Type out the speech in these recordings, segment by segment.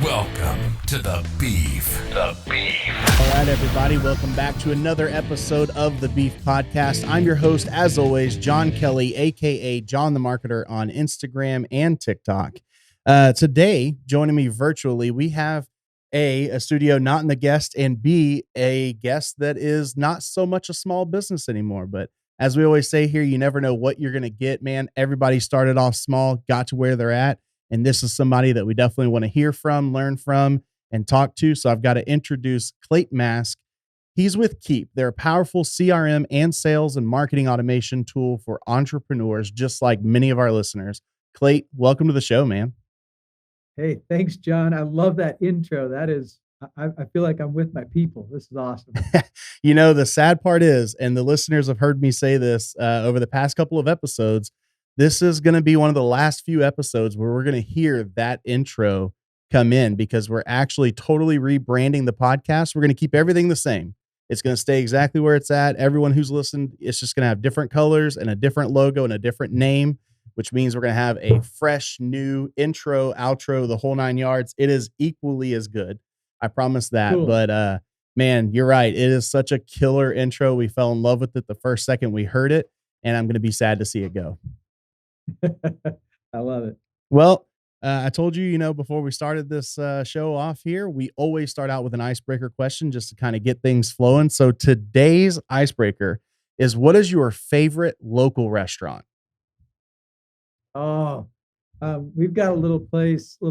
Welcome to The Beef. The Beef. All right, everybody. Welcome back to another episode of The Beef Podcast. I'm your host, as always, John Kelly, a.k.a. John the Marketer on Instagram and TikTok. Today, joining me virtually, we have A, studio not in the guest, and B, a guest that is not so much a small business anymore. But as we always say here, you never know what you're going to get, man. Everybody started off small, got to where they're at. And this is somebody that we definitely want to hear from, learn from, and talk to. So I've got to introduce Clate Mask. He's with Keap. They're a powerful CRM and sales and marketing automation tool for entrepreneurs, just like many of our listeners. Clate, welcome to the show, man. Hey, thanks, John. I love that intro. That is, I feel like I'm with my people. This is awesome. You know, the sad part is, and the listeners have heard me say this over the past couple of episodes, this is going to be one of the last few episodes where we're going to hear that intro come in because we're actually totally rebranding the podcast. We're going to keep everything the same. It's going to stay exactly where it's at. Everyone who's listened, it's just going to have different colors and a different logo and a different name, which means we're going to have a fresh new intro, outro, the whole 9 yards. It is equally as good. I promise that. Cool. But man, you're right. It is such a killer intro. We fell in love with it the first second we heard it, and I'm going to be sad to see it go. I love it. Well, I told you, before we started this show off here, we always start out with an icebreaker question just to kind of get things flowing. So today's icebreaker is, what is your favorite local restaurant? Oh, we've got a little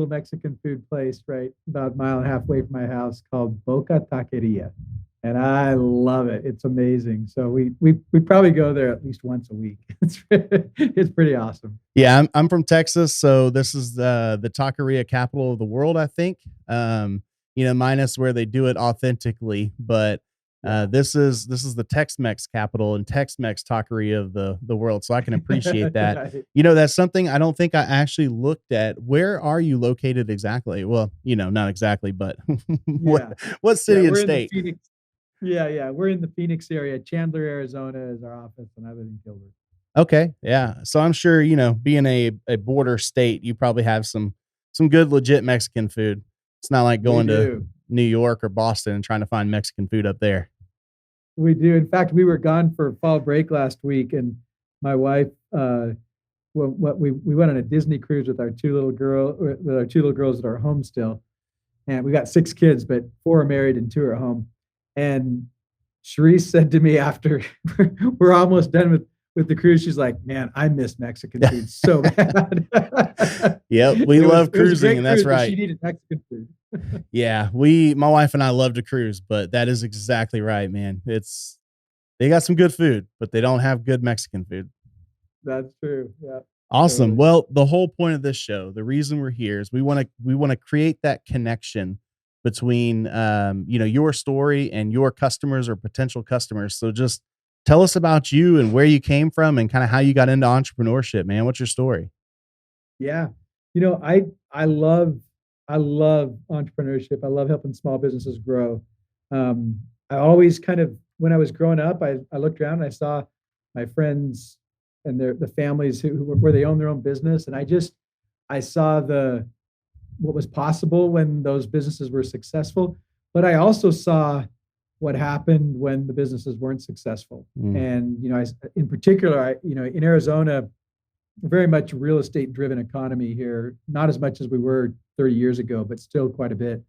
Mexican food place right about a mile and a half away from my house called Boca Taqueria. And I love it. It's amazing. So we probably go there at least once a week. It's pretty awesome. Yeah, I'm from Texas, so this is the taqueria capital of the world, I think. Minus where they do it authentically, but this is the Tex-Mex capital and Tex-Mex taqueria of the world. So I can appreciate that. Right. That's something I don't think I actually looked at. Where are you located exactly? Well, not exactly, but what city and state? Yeah. We're in the Phoenix area. Chandler, Arizona is our office, and I live in Gilbert. Okay. Yeah. So I'm sure, being a border state, you probably have some good, legit Mexican food. It's not like going to New York or Boston and trying to find Mexican food up there. We do. In fact, we were gone for fall break last week, and my wife, we went on a Disney cruise with our two little girls that are home still. And we got 6 kids, but 4 are married and 2 are at home. And Sharice said to me after we're almost done with the cruise, she's like, "Man, I miss Mexican food so bad." Yep, we love cruising, and that's right. She needed Mexican food. Yeah, my wife and I love to cruise, but that is exactly right, man. They got some good food, but they don't have good Mexican food. That's true. Yeah. Awesome. Totally. Well, the whole point of this show, the reason we're here is we want to create that connection between your story and your customers or potential customers. So just tell us about you and where you came from and kind of how you got into entrepreneurship, man. What's your story? Yeah. I love entrepreneurship. I love helping small businesses grow. I always when I was growing up, I looked around and I saw my friends and the families where they own their own business. And I saw what was possible when those businesses were successful, but I also saw what happened when the businesses weren't successful. And, in particular, in Arizona, very much a real estate driven economy here, not as much as we were 30 years ago, but still quite a bit.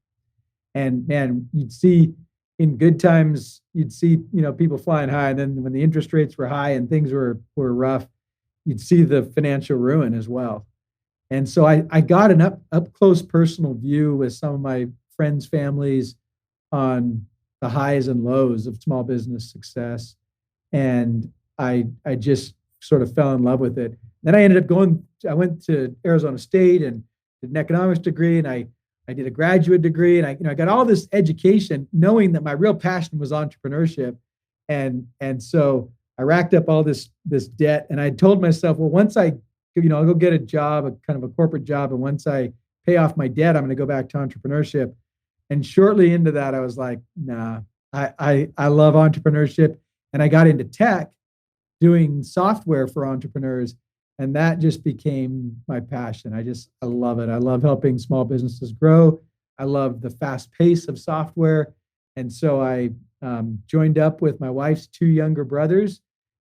And man, you'd see in good times, people flying high. And then when the interest rates were high and things were rough, you'd see the financial ruin as well. And so I got an up close personal view with some of my friends' families on the highs and lows of small business success. And I just sort of fell in love with it. Then I went to Arizona State and did an economics degree, and I did a graduate degree, and I got all this education knowing that my real passion was entrepreneurship. And so I racked up all this debt, and I told myself, well, once I'll go get a job, a kind of a corporate job. And once I pay off my debt, I'm going to go back to entrepreneurship. And shortly into that, I was like, nah, I love entrepreneurship. And I got into tech doing software for entrepreneurs. And that just became my passion. I love it. I love helping small businesses grow. I love the fast pace of software. And so I joined up with my wife's two younger brothers,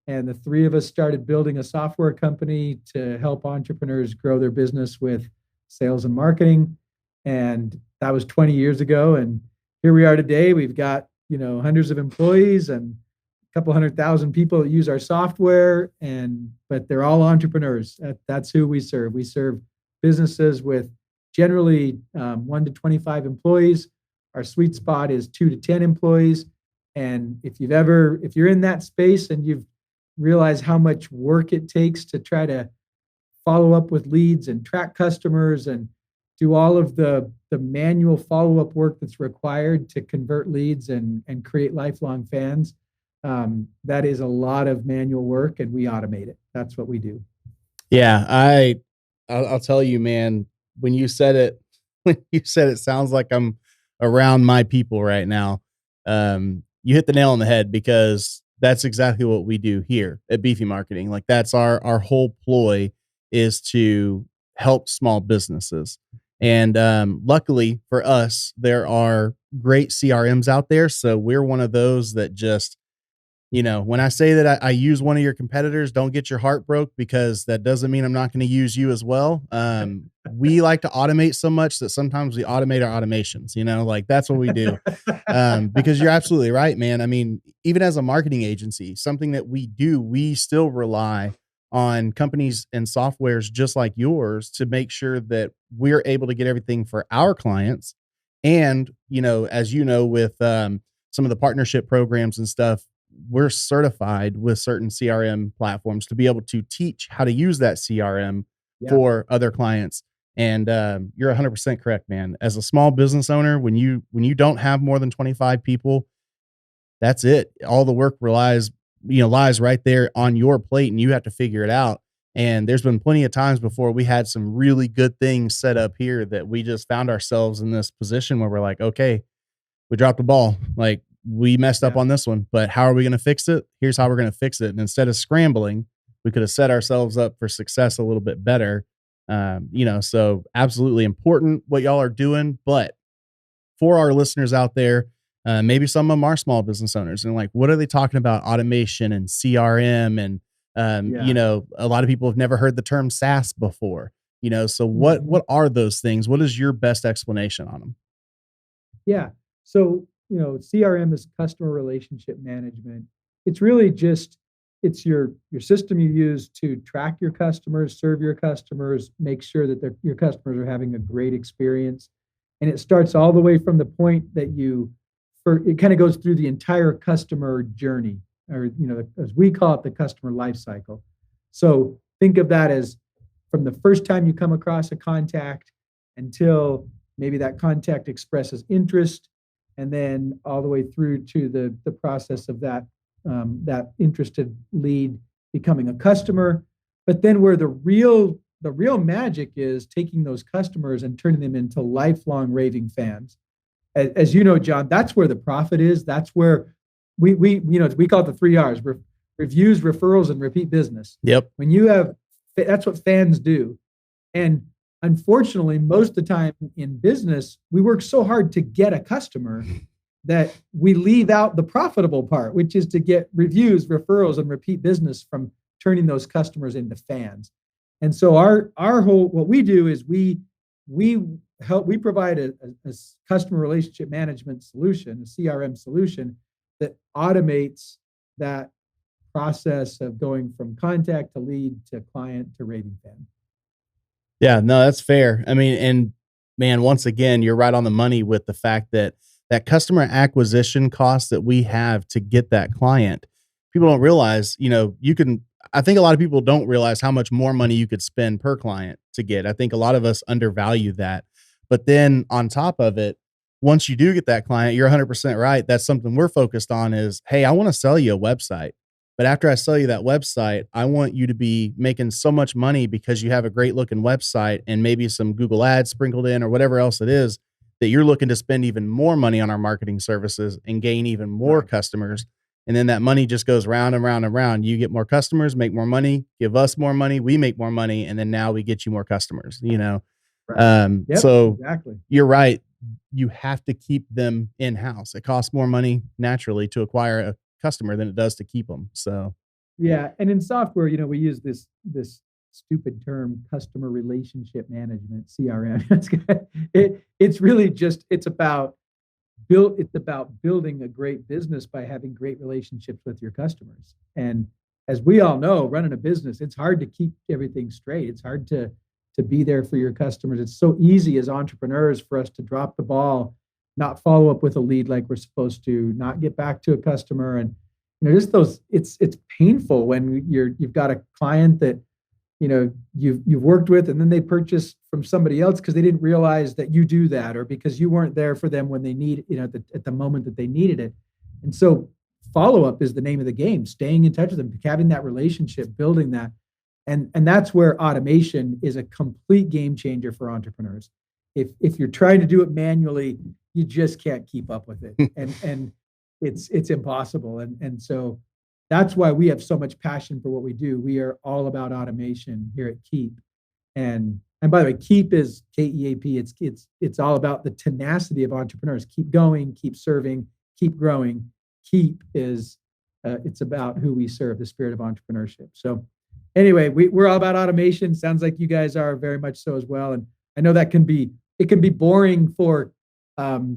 and the three of us started building a software company to help entrepreneurs grow their business with sales and marketing. And that was 20 years ago. And here we are today. We've got, hundreds of employees and a couple 100,000 people that use our software, but they're all entrepreneurs. That's who we serve. We serve businesses with generally 1 to 25 employees. Our sweet spot is 2 to 10 employees. And if you're in that space and you've realized how much work it takes to try to follow up with leads and track customers and do all of the manual follow-up work that's required to convert leads and create lifelong fans, that is a lot of manual work, and we automate it. That's what we do. Yeah, I'll tell you, man, when you said it sounds like I'm around my people right now. You hit the nail on the head, because that's exactly what we do here at Beefy Marketing. Like, that's our whole ploy, is to help small businesses. And luckily for us, there are great CRMs out there. So we're one of those that just, when I say that I use one of your competitors, don't get your heart broke, because that doesn't mean I'm not going to use you as well. We like to automate so much that sometimes we automate our automations, like that's what we do. Because you're absolutely right, man. I mean, even as a marketing agency, something that we still rely on companies and softwares just like yours to make sure that we're able to get everything for our clients. And, as with some of the partnership programs and stuff, we're certified with certain CRM platforms to be able to teach how to use that CRM for other clients. And you're 100% correct, man. As a small business owner, when you don't have more than 25 people, that's it. All the work lies right there on your plate, and you have to figure it out. And there's been plenty of times before we had some really good things set up here that we just found ourselves in this position where we're like, okay, we dropped the ball. Like, we messed up on this one, but how are we going to fix it? Here's how we're going to fix it. And instead of scrambling, we could have set ourselves up for success a little bit better. So absolutely important what y'all are doing. But for our listeners out there, maybe some of them are small business owners, and like, what are they talking about? Automation and CRM. And, a lot of people have never heard the term SaaS before, so what are those things? What is your best explanation on them? Yeah. So, CRM is customer relationship management. It's really just, it's your system you use to track your customers, serve your customers, make sure that your customers are having a great experience. And it starts all the way from the point that it kind of goes through the entire customer journey, or, as we call it, the customer life cycle. So think of that as from the first time you come across a contact until maybe that contact expresses interest, and then all the way through to the process of that interested lead becoming a customer. But then where the real magic is taking those customers and turning them into lifelong raving fans. As you know, John, that's where the profit is. That's where we call it the 3 R's: reviews, referrals, and repeat business. Yep. That's what fans do. And unfortunately, most of the time in business, we work so hard to get a customer that we leave out the profitable part, which is to get reviews, referrals, and repeat business from turning those customers into fans. And so what we do is we provide a customer relationship management solution, a CRM solution that automates that process of going from contact to lead to client to raving fan. Yeah, no, that's fair. I mean, and man, once again, you're right on the money with the fact that customer acquisition cost that we have to get that client, people don't realize, I think a lot of people don't realize how much more money you could spend per client to get. I think a lot of us undervalue that. But then on top of it, once you do get that client, you're 100% right. That's something we're focused on is, hey, I want to sell you a website. But after I sell you that website, I want you to be making so much money because you have a great looking website and maybe some Google ads sprinkled in or whatever else it is, that you're looking to spend even more money on our marketing services and gain even more customers. And then that money just goes round and round and round. You get more customers, make more money, give us more money, we make more money. And then now we get you more customers, Right. So exactly. You're right. you have to keep them in-house. It costs more money naturally to acquire a customer than it does to keep them. So Yeah, and in software, we use this stupid term, customer relationship management, CRM. It's really just it's about building a great business by having great relationships with your customers. And as we all know, running a business, it's hard to keep everything straight. It's hard to be there for your customers. It's so easy as entrepreneurs for us to drop the ball, not follow up with a lead like we're supposed to, not get back to a customer. And just it's painful when you've got a client that you've worked with, and then they purchase from somebody else because they didn't realize that you do that, or because you weren't there for them when they need, at the moment that they needed it. And so follow up is the name of the game, staying in touch with them, having that relationship, building that. And that's where automation is a complete game changer for entrepreneurs. If you're trying to do it manually, you just can't keep up with it. And it's impossible. And so that's why we have so much passion for what we do. We are all about automation here at Keap. And by the way, Keap is KEAP. It's all about the tenacity of entrepreneurs. Keep going, keep serving, keep growing. Keap is it's about who we serve, the spirit of entrepreneurship. So anyway, we're all about automation. Sounds like you guys are very much so as well. And I know it can be boring for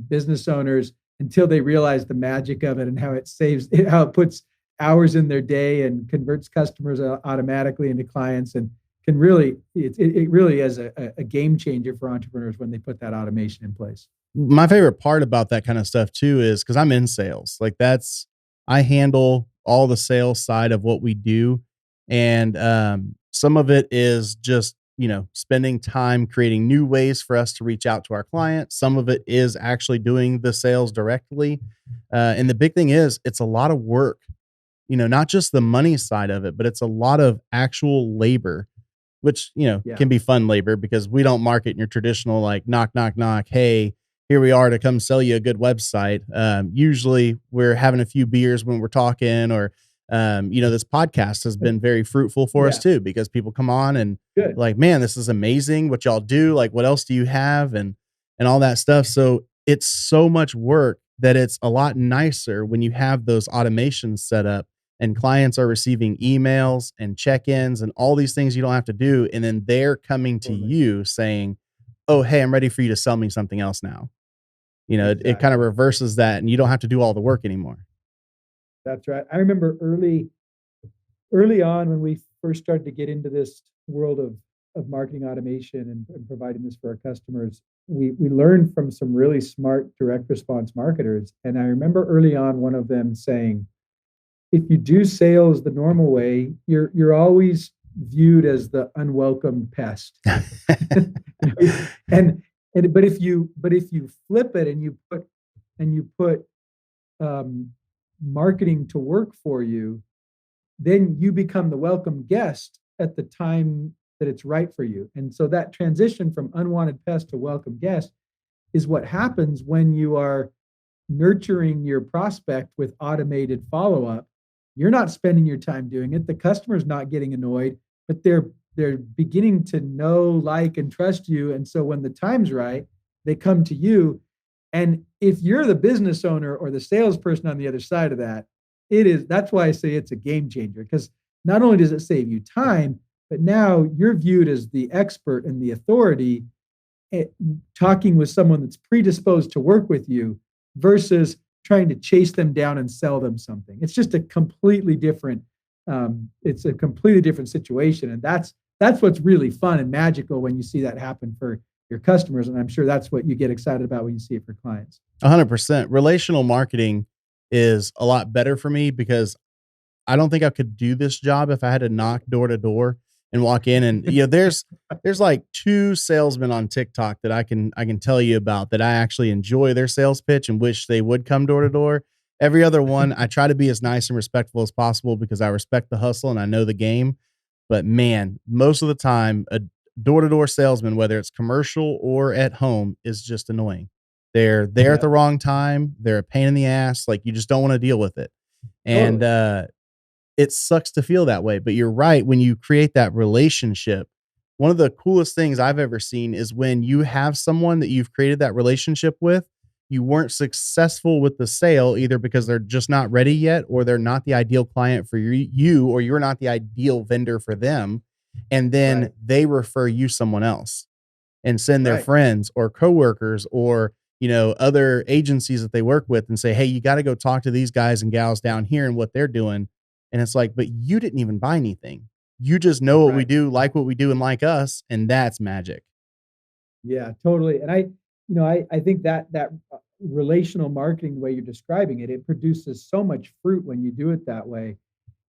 business owners until they realize the magic of it and how it puts hours in their day and converts customers automatically into clients, and can really, it really is a game changer for entrepreneurs when they put that automation in place. My favorite part about that kind of stuff too is because I'm in sales. Like I handle all the sales side of what we do. And some of it is just, spending time creating new ways for us to reach out to our clients. Some of it is actually doing the sales directly. And the big thing is it's a lot of work, not just the money side of it, but it's a lot of actual labor, which, can be fun labor because we don't market in your traditional, like knock, knock, knock. Hey, here we are to come sell you a good website. Usually we're having a few beers when we're talking, or, this podcast has been very fruitful for us too, because people come on and like, man, this is amazing what y'all do. Like, what else do you have? And all that stuff. So it's so much work that it's a lot nicer when you have those automations set up and clients are receiving emails and check-ins and all these things you don't have to do. And then they're coming to you saying, oh, hey, I'm ready for you to sell me something else now. Exactly. It kind of reverses that, and you don't have to do all the work anymore. That's right. I remember early on when we first started to get into this world of marketing automation and providing this for our customers, we learned from some really smart direct response marketers. And I remember early on one of them saying, if you do sales the normal way, you're always viewed as the unwelcome pest. But if you flip it and you put marketing to work for you, then you become the welcome guest at the time that it's right for you. And so that transition from unwanted pest to welcome guest is what happens when you are nurturing your prospect with automated follow-up. You're not spending your time doing it. The customer's not getting annoyed, but they're beginning to know, like, and trust you. And so when the time's right, they come to you. And if you're the business owner or the salesperson on the other side of that, that's why I say it's a game changer, because not only does it save you time, but now you're viewed as the expert and the authority talking with someone that's predisposed to work with you versus trying to chase them down and sell them something. It's just a completely different, situation. And that's what's really fun and magical when you see that happen for your customers. And I'm sure that's what you get excited about when you see it for clients. 100%. Relational marketing is a lot better for me because I don't think I could do this job if I had to knock door to door and walk in. And there's like 2 salesmen on TikTok that I can tell you about that I actually enjoy their sales pitch and wish they would come door to door. Every other one, I try to be as nice and respectful as possible because I respect the hustle and I know the game. But man, most of the time, a door-to-door salesman, whether it's commercial or at home, is just annoying. They're there at the wrong time. They're a pain in the ass. Like, you just don't want to deal with it. And it sucks to feel that way. But you're right. When you create that relationship, one of the coolest things I've ever seen is when you have someone that you've created that relationship with, you weren't successful with the sale either because they're just not ready yet, or they're not the ideal client for you, or you're not the ideal vendor for them. And then Right. they refer you someone else and send their Right. friends or coworkers or, other agencies that they work with and say, hey, you got to go talk to these guys and gals down here and what they're doing. And it's like, but you didn't even buy anything. You just know what we Right. do, like what we do, and like us. And that's magic. Yeah, totally. And I think that relational marketing, the way you're describing it, it produces so much fruit when you do it that way.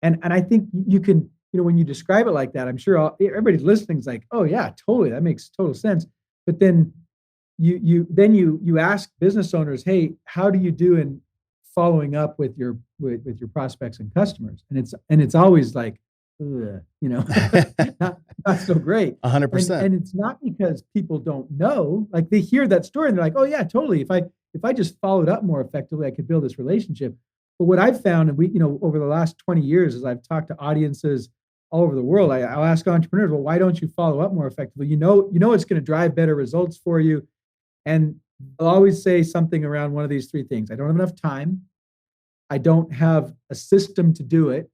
And I think you can, when you describe it like that, I'm sure everybody listening is like, oh yeah, totally, that makes total sense. But then you ask business owners, hey, how do you do in following up with your prospects and customers? And it's always like, ugh, not so great. 100%. And it's not because people don't know, like they hear that story and they're like, oh yeah, totally. If I just followed up more effectively, I could build this relationship. But what I've found, and over the last 20 years, as I've talked to audiences all over the world, I'll ask entrepreneurs, well, why don't you follow up more effectively? You know it's going to drive better results for you. And I'll always say something around one of these three things. I don't have enough time. I don't have a system to do it.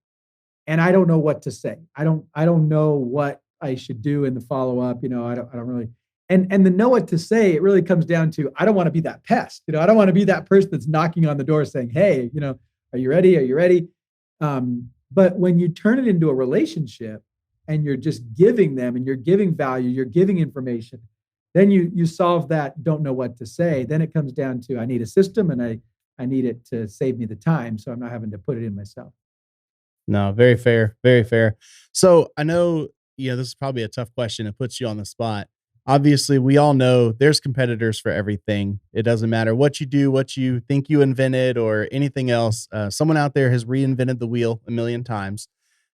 And I don't know what to say. I don't know what I should do in the follow-up. I don't really, and the know what to say, it really comes down to, I don't want to be that pest. I don't want to be that person that's knocking on the door saying, hey, are you ready? Are you ready? But when you turn it into a relationship and you're just giving them and you're giving value, you're giving information, then you solve that don't know what to say. Then it comes down to, I need a system and I need it to save me the time. So I'm not having to put it in myself. No, very fair. Very fair. So I know, this is probably a tough question. It puts you on the spot. Obviously, we all know there's competitors for everything. It doesn't matter what you do, what you think you invented, or anything else. Someone out there has reinvented the wheel a million times.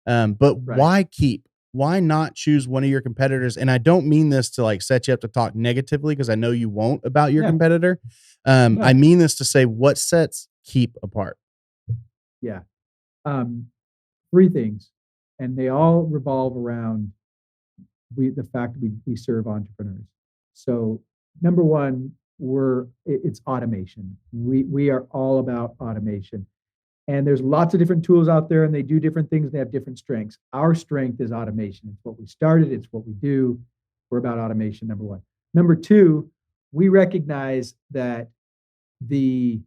But Right. why Keap? Why not choose one of your competitors? And I don't mean this to like set you up to talk negatively, because I know you won't about your competitor. No. I mean this to say, what sets Keap apart? Yeah. Three things, and they all revolve around the fact we serve entrepreneurs. So number one, it's automation. We are all about automation. And there's lots of different tools out there and they do different things. They have different strengths. Our strength is automation. It's what we started. It's what we do. We're about automation, number one. Number two, we recognize that the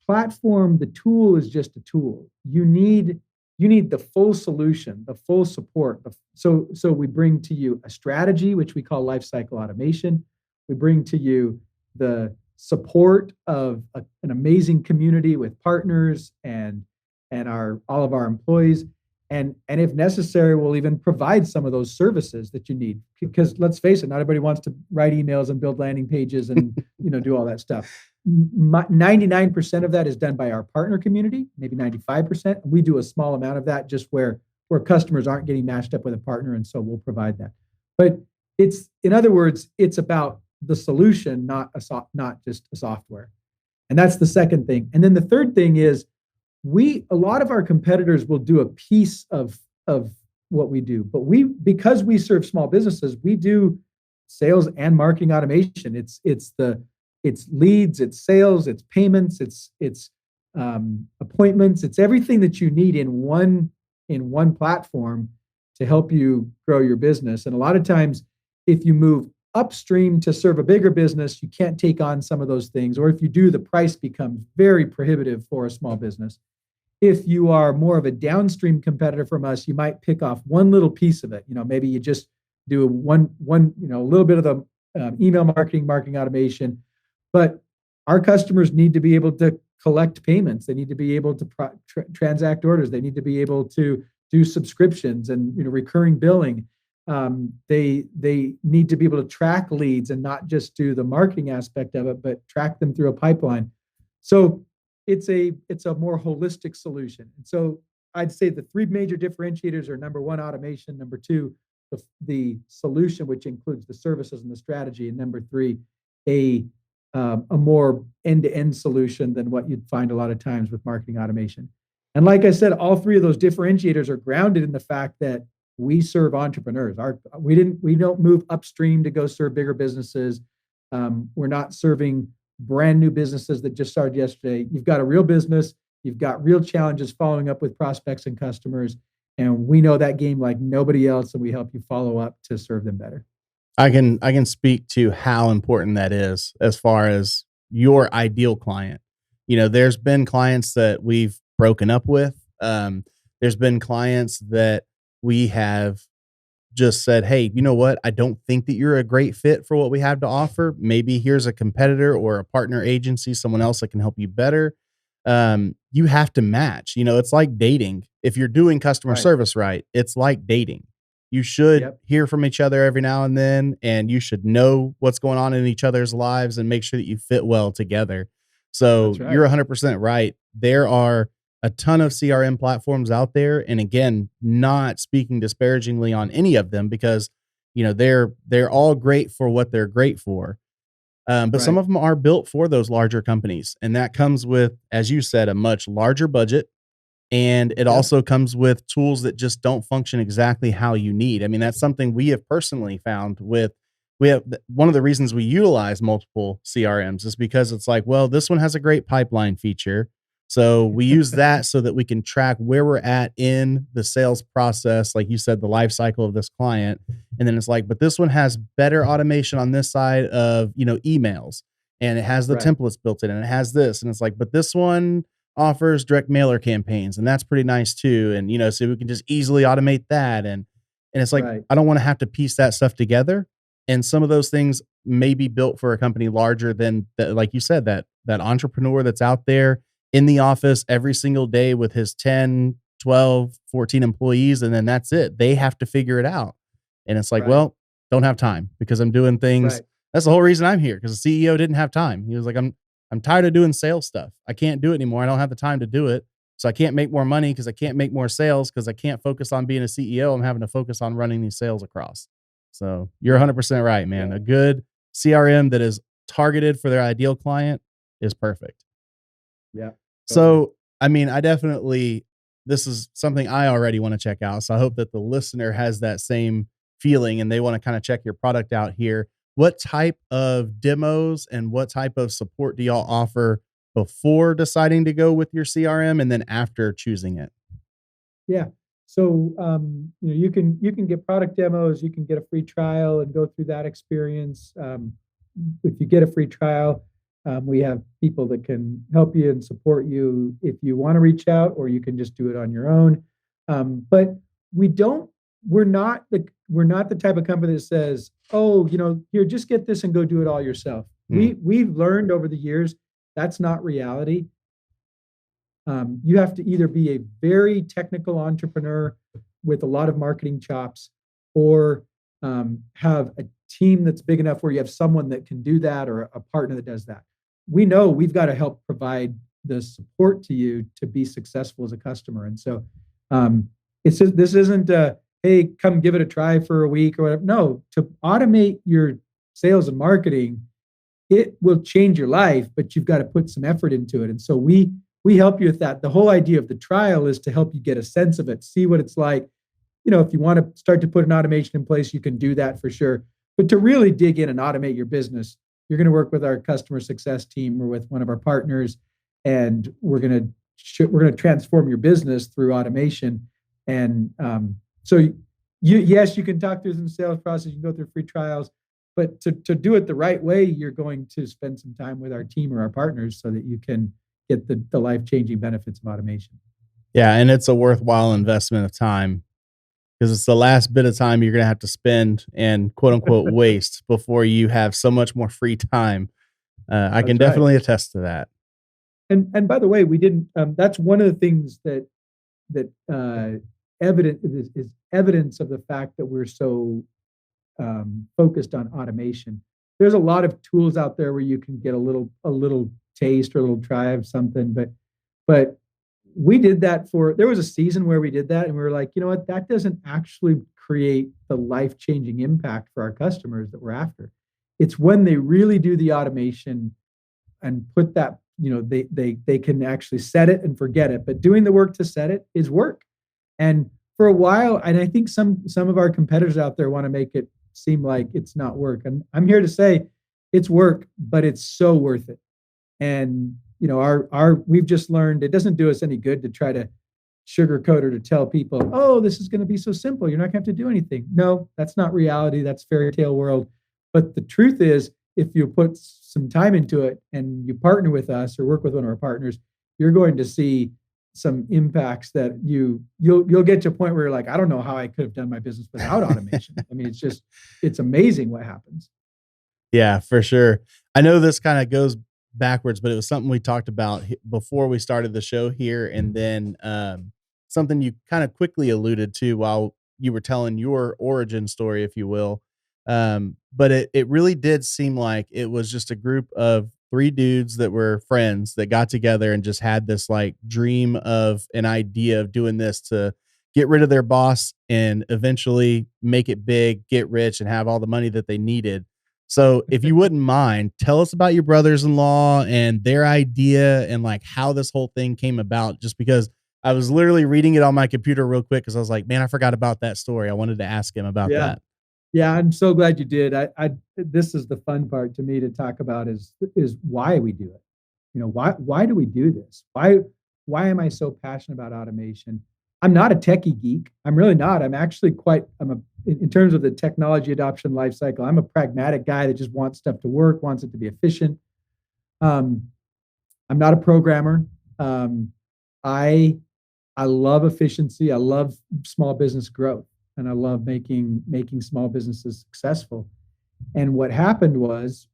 platform, the tool is just a tool. You need the full solution, the full support. So we bring to you a strategy, which we call lifecycle automation. We bring to you the support of an amazing community with partners and all of our employees. And if necessary, we'll even provide some of those services that you need. Because let's face it, not everybody wants to write emails and build landing pages and do all that stuff. 99% of that is done by our partner community, maybe 95%. We do a small amount of that just where customers aren't getting matched up with a partner, and so we'll provide that. But in other words, it's about the solution, not just a software. And that's the second thing. And then the third thing is a lot of our competitors will do a piece of what we do, but because we serve small businesses, we do sales and marketing automation. It's leads, it's sales, it's payments, it's appointments, it's everything that you need in one platform to help you grow your business. And a lot of times, if you move upstream to serve a bigger business, you can't take on some of those things. Or if you do, the price becomes very prohibitive for a small business. If you are more of a downstream competitor from us, you might pick off one little piece of it. Maybe you just do a little bit of the email marketing automation. But our customers need to be able to collect payments. They need to be able to transact orders. They need to be able to do subscriptions and recurring billing. They need to be able to track leads and not just do the marketing aspect of it, but track them through a pipeline. So it's a more holistic solution. And so I'd say the three major differentiators are: number one, automation; number two, the solution, which includes the services and the strategy; and number three, a more end-to-end solution than what you'd find a lot of times with marketing automation. And like I said, all three of those differentiators are grounded in the fact that we serve entrepreneurs. We don't move upstream to go serve bigger businesses. We're not serving brand new businesses that just started yesterday. You've got a real business. You've got real challenges following up with prospects and customers. And we know that game like nobody else, and we help you follow up to serve them better. I can speak to how important that is as far as your ideal client. There's been clients that we've broken up with. There's been clients that we have just said, hey, you know what? I don't think that you're a great fit for what we have to offer. Maybe here's a competitor or a partner agency, someone else that can help you better. You have to match. It's like dating. If you're doing customer service right, it's like dating. You should hear from each other every now and then, and you should know what's going on in each other's lives and make sure that you fit well together. So you're 100% right. There are a ton of CRM platforms out there. And again, not speaking disparagingly on any of them, because, they're all great for what they're great for. But some of them are built for those larger companies. And that comes with, as you said, a much larger budget. And it also comes with tools that just don't function exactly how you need. I mean, that's something we have personally found we have one of the reasons we utilize multiple CRMs is because it's like, well, this one has a great pipeline feature. So we use that so that we can track where we're at in the sales process. Like you said, the life cycle of this client. And then it's like, but this one has better automation on this side of, emails, and it has the templates built in, and it has this. And it's like, but this one offers direct mailer campaigns, and that's pretty nice too. And, so we can just easily automate that. And it's like, I don't want to have to piece that stuff together. And some of those things may be built for a company larger than like you said, that entrepreneur that's out there in the office every single day with his 10, 12, 14 employees. And then that's it. They have to figure it out. And it's like, well, don't have time because I'm doing things. That's the whole reason I'm here, because the CEO didn't have time. He was like, I'm tired of doing sales stuff. I can't do it anymore. I don't have the time to do it. So I can't make more money because I can't make more sales because I can't focus on being a CEO. I'm having to focus on running these sales across. So you're 100% right, man. A good CRM that is targeted for their ideal client is perfect. Yeah. So, I mean, this is something I already want to check out. So I hope that the listener has that same feeling and they want to kind of check your product out here. What type of demos and what type of support do y'all offer before deciding to go with your CRM and then after choosing it? Yeah. So, you can get product demos, you can get a free trial and go through that experience. If you get a free trial, we have people that can help you and support you if you want to reach out, or you can just do it on your own. But we're not the type of company that says, oh, here, just get this and go do it all yourself. We've learned over the years that's not reality. You have to either be a very technical entrepreneur with a lot of marketing chops, or have a team that's big enough where you have someone that can do that, or a partner that does that. We know we've got to help provide the support to you to be successful as a customer. And so this isn't hey, come give it a try for a week or whatever. No, to automate your sales and marketing, it will change your life, but you've got to put some effort into it. And so we help you with that. The whole idea of the trial is to help you get a sense of it, see what it's like. If you want to start to put an automation in place, you can do that for sure. But to really dig in and automate your business, you're going to work with our customer success team or with one of our partners, and we're going to transform your business through automation. And so you can talk through some sales process, you can go through free trials, but to do it the right way, you're going to spend some time with our team or our partners so that you can get the life-changing benefits of automation. Yeah, and it's a worthwhile investment of time, because it's the last bit of time you're going to have to spend and quote unquote waste before you have so much more free time. I can definitely attest to that. And by the way, we didn't. That's one of the things that is evidence of the fact that we're so focused on automation. There's a lot of tools out there where you can get a little taste or a little try of something, but we did that there was a season where we did that, and we were like, you know what, that doesn't actually create the life-changing impact for our customers that we're after. It's when they really do the automation and put that, they can actually set it and forget it. But doing the work to set it is work. And for a while, and I think some of our competitors out there want to make it seem like it's not work. And I'm here to say it's work, but it's so worth it. And we've just learned it doesn't do us any good to try to sugarcoat or to tell people, oh, this is going to be so simple. You're not going to have to do anything. No, that's not reality. That's fairy tale world. But the truth is, if you put some time into it and you partner with us or work with one of our partners, you're going to see some impacts that you'll get to a point where you're like, I don't know how I could have done my business without automation. I mean, it's amazing what happens. Yeah, for sure. I know this kind of goes backwards, but it was something we talked about before we started the show here. And then something you kind of quickly alluded to while you were telling your origin story, if you will. But it really did seem like it was just a group of 3 dudes that were friends that got together and just had this like dream of an idea of doing this to get rid of their boss and eventually make it big, get rich, and have all the money that they needed. So if you wouldn't mind, tell us about your brothers-in-law and their idea and like how this whole thing came about, just because I was literally reading it on my computer real quick because I was like, man, I forgot about that story. I wanted to ask him about that. Yeah, I'm so glad you did. This is the fun part to me to talk about is why we do it. Why do we do this? Why am I so passionate about automation? I'm not a techie geek. I'm really not. I'm actually in terms of the technology adoption life cycle, I'm a pragmatic guy that just wants stuff to work, wants it to be efficient. I'm not a programmer. I love efficiency. I love small business growth. And I love making small businesses successful. And what happened was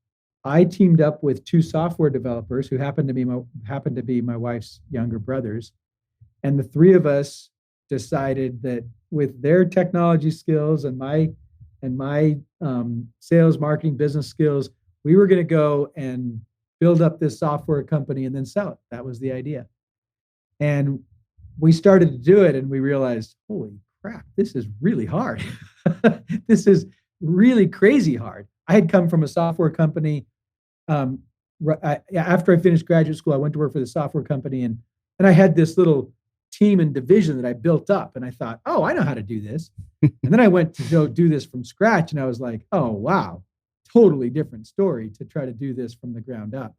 I teamed up with 2 software developers who happened to be my wife's younger brothers. And the 3 of us decided that with their technology skills and my sales, marketing, business skills, we were going to go and build up this software company and then sell it. That was the idea. And we started to do it and we realized, holy crap, this is really hard. This is really crazy hard. I had come from a software company. After I finished graduate school, I went to work for the software company and I had this little team and division that I built up. And I thought, oh, I know how to do this. And then I went to go do this from scratch. And I was like, oh, wow, totally different story to try to do this from the ground up.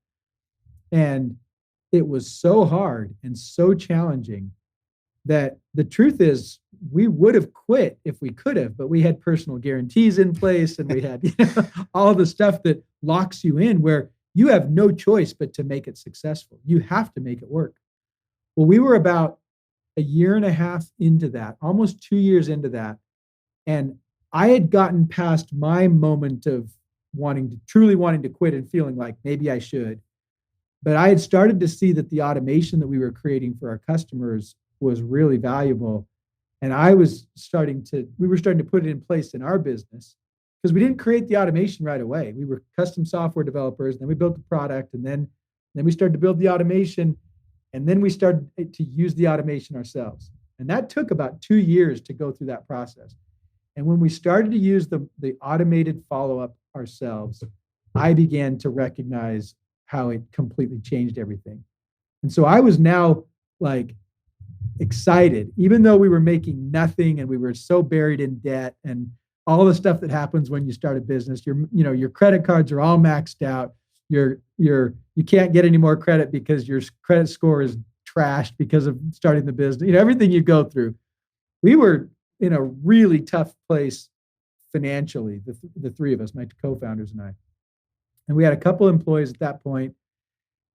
And it was so hard and so challenging that the truth is we would have quit if we could have, but we had personal guarantees in place and we had all the stuff that locks you in where you have no choice but to make it successful. You have to make it work. Well, we were about a year and a half into that, almost 2 years into that. And I had gotten past my moment of truly wanting to quit and feeling like maybe I should. But I had started to see that the automation that we were creating for our customers was really valuable. And we were starting to put it in place in our business because we didn't create the automation right away. We were custom software developers, and then we built the product, and then we started to build the automation, and then we started to use the automation ourselves. And that took about 2 years to go through that process. And when we started to use the automated follow-up ourselves, I began to recognize how it completely changed everything. And so I was now like excited, even though we were making nothing and we were so buried in debt and all the stuff that happens when you start a business. Your credit cards are all maxed out. You can't get any more credit because your credit score is trashed because of starting the business. Everything you go through. We were in a really tough place financially, the 3 of us, my co-founders and I. And we had a couple employees at that point,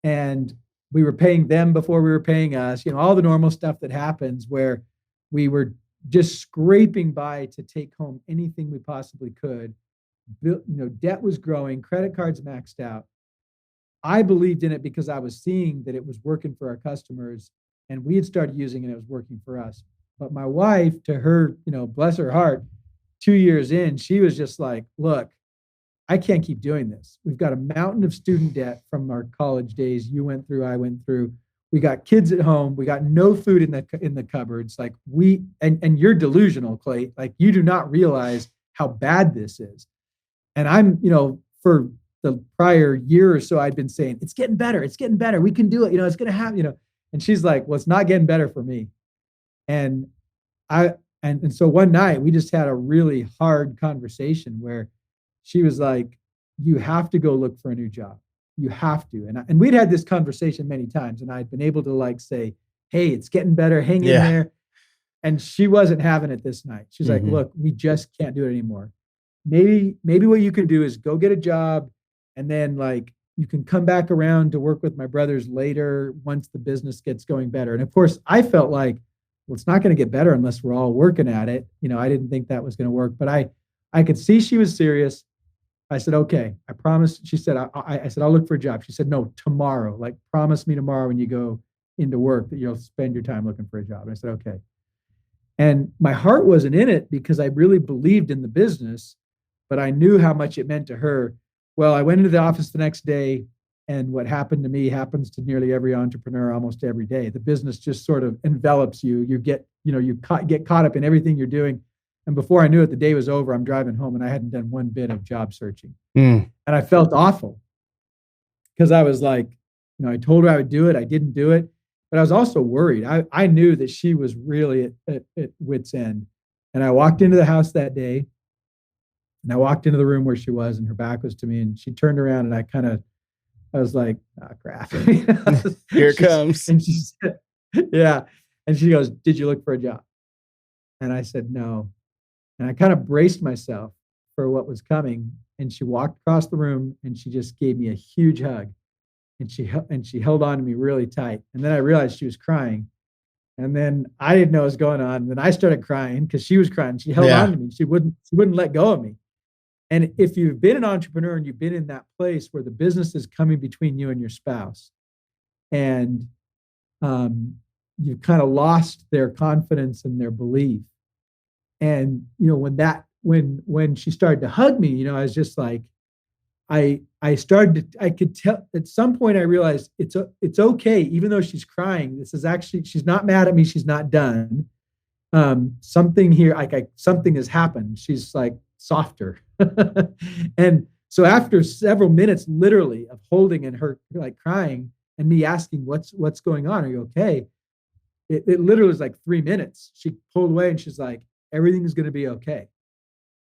and we were paying them before we were paying us, all the normal stuff that happens where we were just scraping by to take home anything we possibly could. Debt was growing, credit cards maxed out. I believed in it because I was seeing that it was working for our customers and we had started using it and it was working for us. But my wife, to her, bless her heart, 2 years in, she was just like, look, I can't keep doing this. We've got a mountain of student debt from our college days. You went through, I went through. We got kids at home. We got no food in the cupboards. Like and you're delusional, Clate. Like you do not realize how bad this is. And I'm, for the prior year or so, I'd been saying, it's getting better. It's getting better. We can do it. It's going to happen, And she's like, well, it's not getting better for me. And And so one night we just had a really hard conversation where she was like, you have to go look for a new job. You have to. And we'd had this conversation many times, and I'd been able to like say, hey, it's getting better. Hang in there. And she wasn't having it this night. She's like, look, we just can't do it anymore. Maybe what you can do is go get a job, and then like you can come back around to work with my brothers later once the business gets going better. And of course, I felt like, well, it's not going to get better unless we're all working at it. You know, I didn't think that was going to work, but I could see she was serious. I said, okay, I promise. She said, I said, I'll look for a job. She said, no, tomorrow, like promise me tomorrow when you go into work that you'll spend your time looking for a job. And I said, okay. And my heart wasn't in it because I really believed in the business, but I knew how much it meant to her. Well, I went into the office the next day, and what happened to me happens to nearly every entrepreneur almost every day. The business just sort of envelops you. You get caught up in everything you're doing. And before I knew it, the day was over. I'm driving home, and I hadn't done one bit of job searching. And I felt awful because I was like, I told her I would do it. I didn't do it, but I was also worried. I knew that she was really at wit's end. And I walked into the house that day, and I walked into the room where she was, and her back was to me, and she turned around, and I was like, oh, crap. Here it comes. And she said, yeah. And she goes, did you look for a job? And I said, no. And I kind of braced myself for what was coming. And she walked across the room, and she just gave me a huge hug. And she held on to me really tight. And then I realized she was crying. And then I didn't know what was going on. And then I started crying because she was crying. She held on to me. She wouldn't let go of me. And if you've been an entrepreneur and you've been in that place where the business is coming between you and your spouse, and you've kind of lost their confidence and their belief. And, when she started to hug me, I was just like, I could tell at some point I realized it's okay. Even though she's crying, she's not mad at me. She's not done. Something here, something has happened. She's like softer. And so after several minutes, literally, of holding and her like crying and me asking, what's going on? Are you okay? It literally was like 3 minutes. She pulled away and she's like, everything's going to be okay.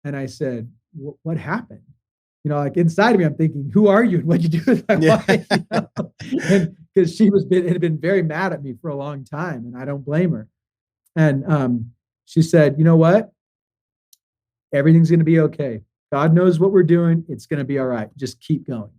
And I said, what happened? Like inside of me, I'm thinking, who are you and what'd you do with my wife? And because she had been very mad at me for a long time, and I don't blame her. And she said, you know what? Everything's going to be okay. God knows what we're doing. It's going to be all right. Just keep going.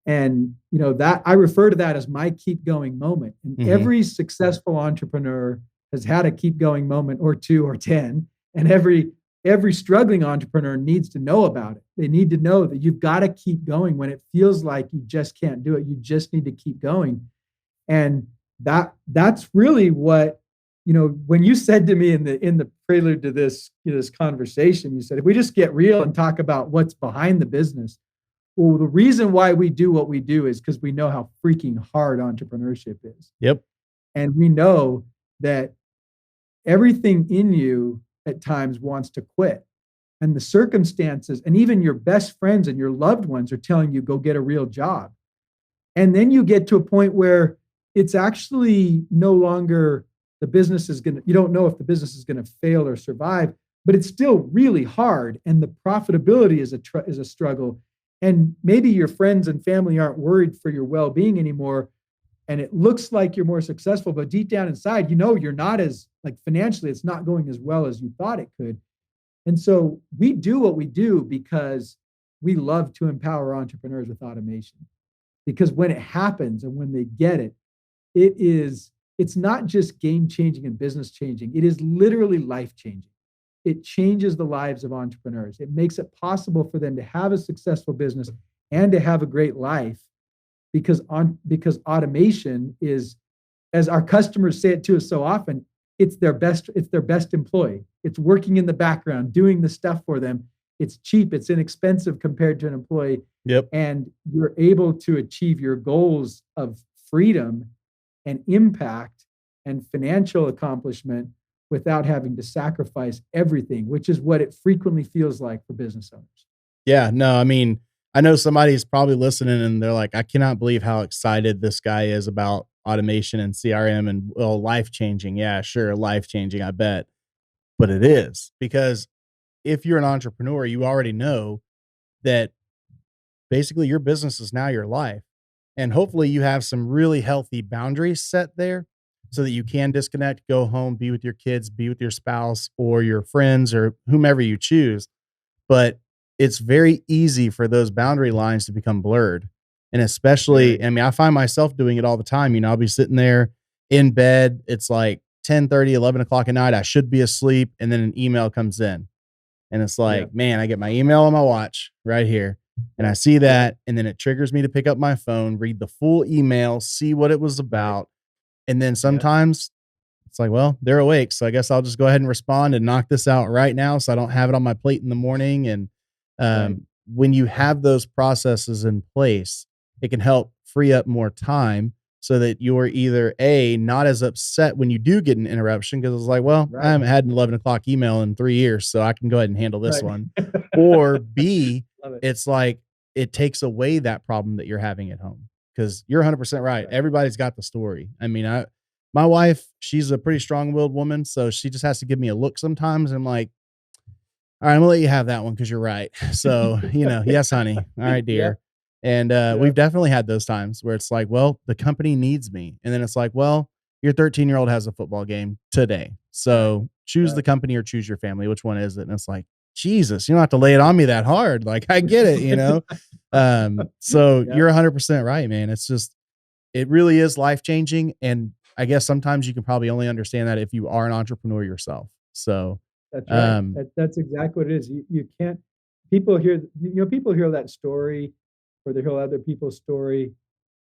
And, that I refer to that as my keep going moment. And every successful entrepreneur has had a keep going moment or 2 or 10. And every struggling entrepreneur needs to know about it. They need to know that you've got to keep going when it feels like you just can't do it. You just need to keep going. And that's really what, when you said to me in the prelude to this conversation, you said, if we just get real and talk about what's behind the business. Well, the reason why we do what we do is because we know how freaking hard entrepreneurship is. Yep. And we know that everything in you at times wants to quit. And the circumstances and even your best friends and your loved ones are telling you, go get a real job. And then you get to a point where it's actually no longer you don't know if the business is going to fail or survive, but it's still really hard. And the profitability is a struggle. And maybe your friends and family aren't worried for your well-being anymore. And it looks like you're more successful, but deep down inside, you're not as financially, it's not going as well as you thought it could. And so we do what we do because we love to empower entrepreneurs with automation. Because when it happens and when they get it, it's not just game changing and business changing. It is literally life changing. It changes the lives of entrepreneurs. It makes it possible for them to have a successful business and to have a great life because automation is, as our customers say it to us so often, it's their best employee. It's working in the background, doing the stuff for them. It's cheap, it's inexpensive compared to an employee. Yep. And you're able to achieve your goals of freedom and impact and financial accomplishment without having to sacrifice everything, which is what it frequently feels like for business owners. Yeah, no, I mean, I know somebody's probably listening and they're like, I cannot believe how excited this guy is about automation and CRM and life-changing. Yeah, sure. Life-changing. I bet. but it is, because if you're an entrepreneur, you already know that basically your business is now your life. And hopefully you have some really healthy boundaries set there so that you can disconnect, go home, be with your kids, be with your spouse or your friends or whomever you choose. But it's very easy for those boundary lines to become blurred. And especially, I mean, I find myself doing it all the time. You know, I'll be sitting there in bed. It's like 10:30, 11 o'clock at night. I should be asleep. And then an email comes in. And it's like, man, I get my email on my watch right here. And I see that. And then it triggers me to pick up my phone, read the full email, see what it was about. And then sometimes it's like, well, they're awake. So I guess I'll just go ahead and respond and knock this out right now so I don't have it on my plate in the morning. And when you have those processes in place, it can help free up more time so that you're either not as upset when you do get an interruption, because it's like, well, I haven't had an 11 o'clock email in 3 years, so I can go ahead and handle this one. Or B, it's like it takes away that problem that you're having at home, because you're 100% right. Everybody's got the story. I mean, my wife, she's a pretty strong-willed woman, so she just has to give me a look sometimes. And I'm like, all right, I'm gonna let you have that one because you're right. So, yes, honey. All right, dear. And we've definitely had those times where it's like, well, the company needs me. And then it's like, well, your 13-year-old has a football game today. So choose the company or choose your family. Which one is it? And it's like, Jesus, you don't have to lay it on me that hard. Like, I get it, So you're 100% right, man. It's just, it really is life-changing. And I guess sometimes you can probably only understand that if you are an entrepreneur yourself. So that's right. That's exactly what it is. You can't, people hear that story, or they hear other people's story,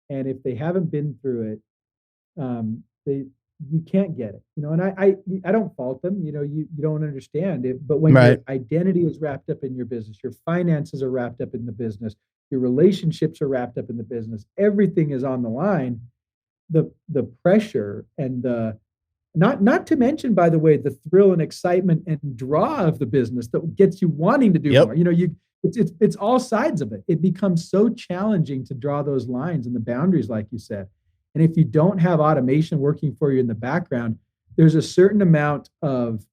and if they haven't been through it, you can't get it. And I don't fault them. You don't understand it, but when your identity is wrapped up in your business, your finances are wrapped up in the business, your relationships are wrapped up in the business, everything is on the line. The pressure and the not to mention, by the way, the thrill and excitement and draw of the business that gets you wanting to do more. It's all sides of it. It becomes so challenging to draw those lines and the boundaries, like you said. And if you don't have automation working for you in the background, there's a certain amount of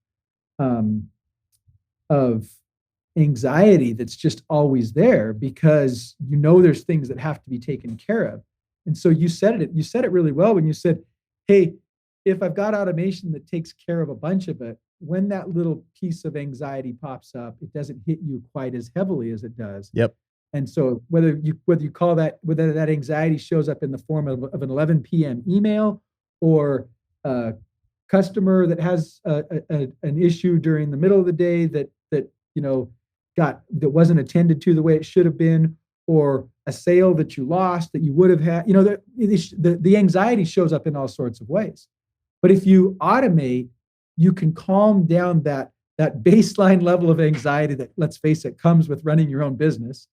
anxiety that's just always there, because there's things that have to be taken care of. And so you said it really well when you said, hey, if I've got automation that takes care of a bunch of it, when that little piece of anxiety pops up, it doesn't hit you quite as heavily as it does. Yep. And so whether you call that, whether that anxiety shows up in the form of an 11 p.m. email, or a customer that has an issue during the middle of the day that wasn't attended to the way it should have been, or a sale that you lost that you would have had, the anxiety shows up in all sorts of ways. But if you automate, you can calm down that baseline level of anxiety that, let's face it, comes with running your own business.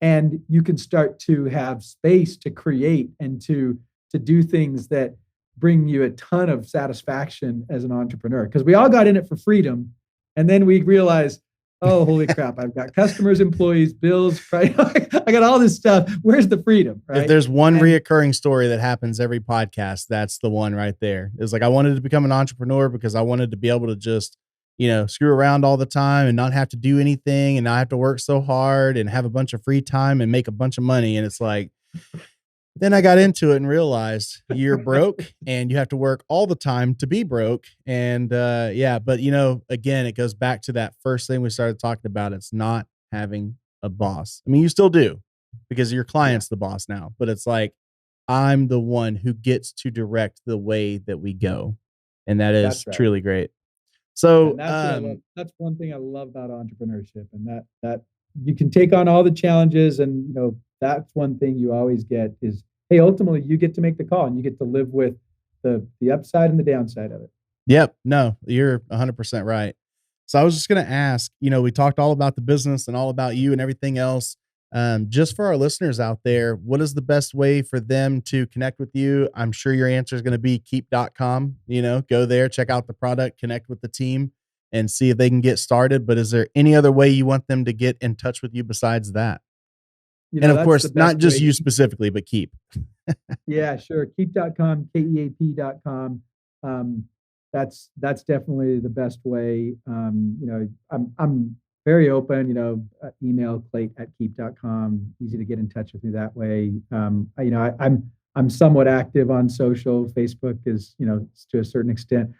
And you can start to have space to create and to do things that bring you a ton of satisfaction as an entrepreneur. Because we all got in it for freedom. And then we realized, oh, holy crap, I've got customers, employees, bills, right? I got all this stuff. Where's the freedom? Right? If there's one reoccurring story that happens every podcast, that's the one right there. It's like, I wanted to become an entrepreneur because I wanted to be able to just, screw around all the time and not have to do anything and not have to work so hard and have a bunch of free time and make a bunch of money. And it's like, then I got into it and realized you're broke and you have to work all the time to be broke. And but again, it goes back to that first thing we started talking about. It's not having a boss. I mean, you still do, because your client's the boss now, but it's like, I'm the one who gets to direct the way that we go. And that is truly great. So that's one thing I love about entrepreneurship, and that you can take on all the challenges, and that's one thing you always get is, hey, ultimately you get to make the call and you get to live with the upside and the downside of it. Yep. No, you're 100% right. So I was just going to ask, we talked all about the business and all about you and everything else. Just for our listeners out there, what is the best way for them to connect with you? I'm sure your answer is going to be keap.com. Go there, check out the product, connect with the team, and see if they can get started. But is there any other way you want them to get in touch with you besides that? And of course, not just you specifically, but Keap. Yeah, sure. Keap.com, Keap.com. that's definitely the best way. I'm very open, email clate@keap.com, easy to get in touch with me that way. I'm somewhat active on social. Facebook is, to a certain extent.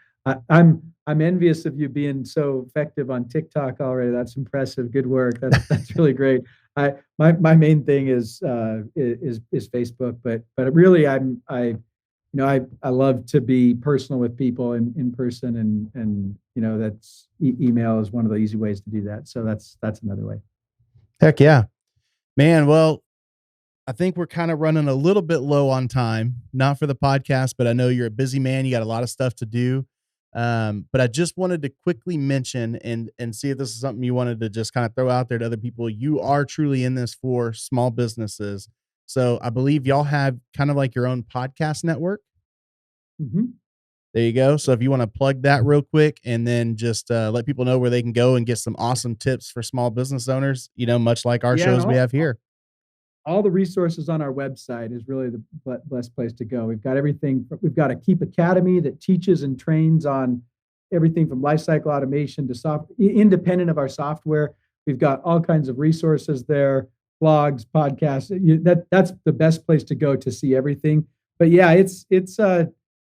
I'm envious of you being so effective on TikTok already. That's impressive. Good work. That's really great. My main thing is Facebook, but really I love to be personal with people in person, and that's email is one of the easy ways to do that. So that's another way. Heck yeah, man. Well, I think we're kind of running a little bit low on time, not for the podcast, but I know you're a busy man. You got a lot of stuff to do. But I just wanted to quickly mention and see if this is something you wanted to just kind of throw out there to other people. You are truly in this for small businesses. So I believe y'all have kind of like your own podcast network. Mm-hmm. There you go. So if you want to plug that real quick and then just let people know where they can go and get some awesome tips for small business owners, much like our shows we have here. All the resources on our website is really the best place to go. We've got everything. We've got a Keap Academy that teaches and trains on everything from lifecycle automation to independent of our software. We've got all kinds of resources there, blogs, podcasts. That's the best place to go to see everything. But yeah, it's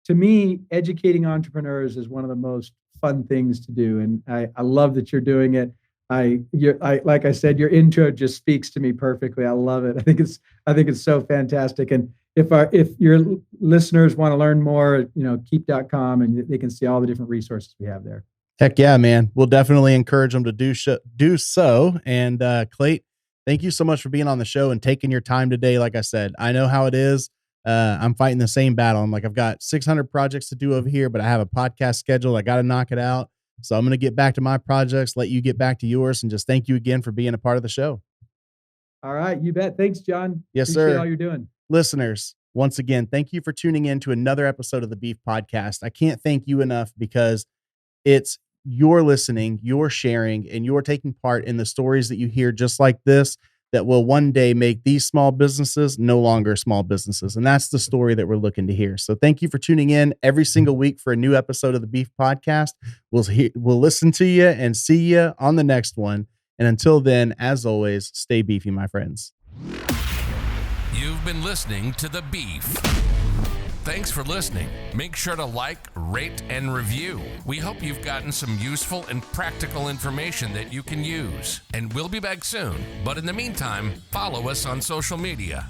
to me, educating entrepreneurs is one of the most fun things to do, and I love that you're doing it. Like I said, your intro just speaks to me perfectly. I love it. I think it's so fantastic. And if your listeners want to learn more, keap.com, and they can see all the different resources we have there. Heck yeah, man. We'll definitely encourage them to do so. And Clate, thank you so much for being on the show and taking your time today. Like I said, I know how it is. I'm fighting the same battle. I'm like, I've got 600 projects to do over here, but I have a podcast scheduled. I got to knock it out. So I'm going to get back to my projects, let you get back to yours, and just thank you again for being a part of the show. All right. You bet. Thanks, John. Yes, Appreciate sir. all you're doing. Listeners, once again, thank you for tuning in to another episode of the Beef Podcast. I can't thank you enough because it's your listening, your sharing, and you're taking part in the stories that you hear just like this that will one day make these small businesses no longer small businesses. And that's the story that we're looking to hear. So thank you for tuning in every single week for a new episode of the Beef Podcast. We'll listen to you and see you on the next one. And until then, as always, stay beefy, my friends. You've been listening to The Beef. Thanks for listening. Make sure to like, rate, and review. We hope you've gotten some useful and practical information that you can use. And we'll be back soon. But in the meantime, follow us on social media.